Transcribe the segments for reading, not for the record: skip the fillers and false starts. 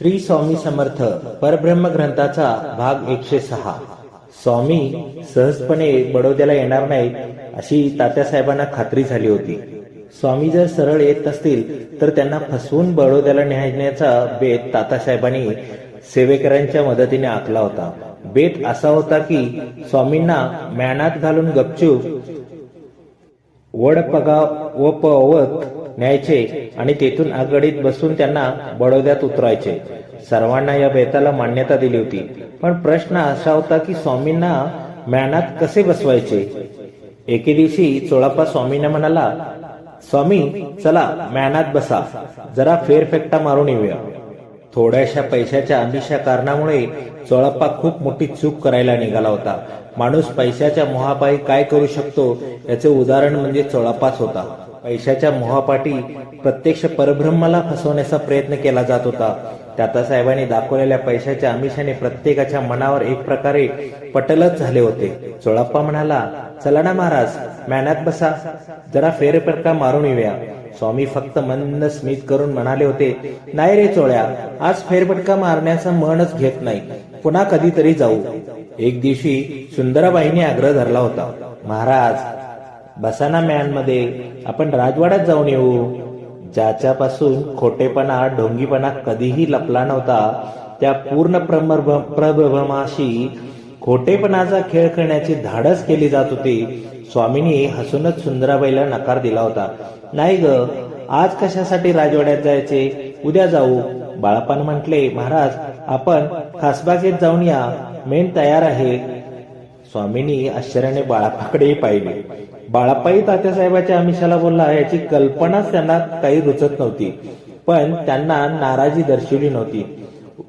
श्री स्वामी समर्थ परब्रह्म ग्रंथाचा भाग 106। स्वामी सहजपणे बडोद्याला येणार नाहीत अशी तात्यासाहेबांना खात्री झाली होती। स्वामी जर सरळ येत असतील तर त्यांना फसवून बडोद्याला नेण्याचा बेत तात्यासाहेबांनी सेवेकरांच्या मदतीने आखला होता। बेत असा होता की स्वामींना म्यानात घालून गपचूप वडपगावत न्यायचे आणि तेथून आगडीत बसून त्यांना बडोद्यात उतरायचे। सर्वांना या बेताला मान्यता दिली होती, पण प्रश्न असा होता की स्वामींना म्यानात कसे बसवायचे। एके दिवशी चोळाप्पा स्वामींना म्हणाला, स्वामी चला म्यानात बसा, जरा फेरफेकटा मारून येऊया। थोड्याशा पैशाच्या आमिषा कारणामुळे चोळाप्पा खूप मोठी चूक करायला निघाला होता। माणूस पैशाच्या मोहापायी काय करू शकतो याचे उदाहरण म्हणजे चोळाप्पाच होता। पैशाच्या मोहापाठी प्रत्यक्ष परब्रह्माला फसवण्याचा प्रयत्न केला जात होता। तात्यासाहेबांनी दाखवलेल्या पैशाच्या आमिषाने प्रत्येकाच्या मनावर एक प्रकारे पटलच झाले होते। चोळाप्पा म्हणाला, चला ना महाराज, म्यानात बसा, जरा फेरफटका मारून येऊया। स्वामी फक्त मंद स्मित करून म्हणाले होते, नाही रे चोळ्या, आज फेरफटका मारण्याचा मनच घेत नाही, पुन्हा कधीतरी जाऊ। एक दिवशी सुंदराबाईंनी आग्रह धरला होता, महाराज बसाना म्यानमध्ये, आपण राजवाड्यात जाऊन येऊ। ज्याच्यापासून खोटेपणा ढोंगीपणा कधीही लपला नव्हता त्या पूर्ण प्रभ्रमाशी खोटेपणाचा खेळ करण्याची धाडस केली जात होती। स्वामींनी हसूनच सुंदराबाईला नकार दिला होता, नाही ग, आज कशासाठी राजवाड्यात जायचे, उद्या जाऊ। बाळाप्पाने म्हटले, महाराज आपण खासबागेत जाऊन या, मेन तयार आहे। स्वामींनी आश्चर्याने बाळाप्पाकडे पाहिले। बाळाप्पाही तात्यासाहेबाच्या आमिषाला बोलला याची कल्पनाच त्यांना काही रुचत नव्हती, पण त्यांना नाराजी दर्शवली नव्हती।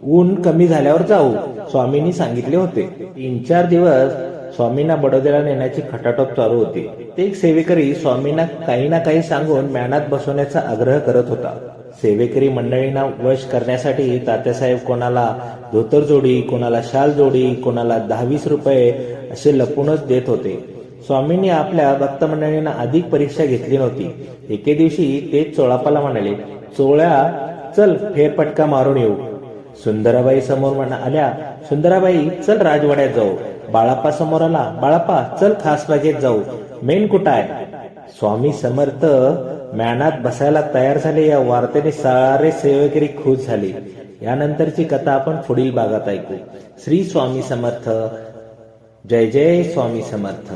ऊन कमी झाल्यावर जाऊ, स्वामींनी सांगितले होते। 3-4 दिवस स्वामींना बडोद्याला नेण्याची खटाटोप चालू होती। ते एक सेवेकरी स्वामींना काही ना काही सांगून म्यानात बसवण्याचा आग्रह करत होता। सेवेकरी मंडळींना वश करण्यासाठी तात्यासाहेब कोणाला धोतर जोडी, कोणाला शाल जोडी, कोणाला 10-20 रुपये असे लपूनच देत होते। स्वामींनी आपल्या भक्त मंडळींना अधिक परीक्षा घेतली नव्हती। एके दिवशी ते चोळाप्पाला म्हणाले, चोळ्या चल फेरफटका मारून येऊ। सुंदराबाई समोर आल्या, सुंदराबाई चल राजवाड्यात जाऊ। बाळाप्पा समोर आला, बाळाप्पा चल खासबागेत जाऊ, मेन कुठं आहे। स्वामी समर्थ म्यानात बसायला तयार झाले या वार्तेने सारे सेवेकरी खुश झाले। यानंतरची कथा आपण पुढील भागात ऐकू। श्री स्वामी समर्थ। जय जय स्वामी समर्थ।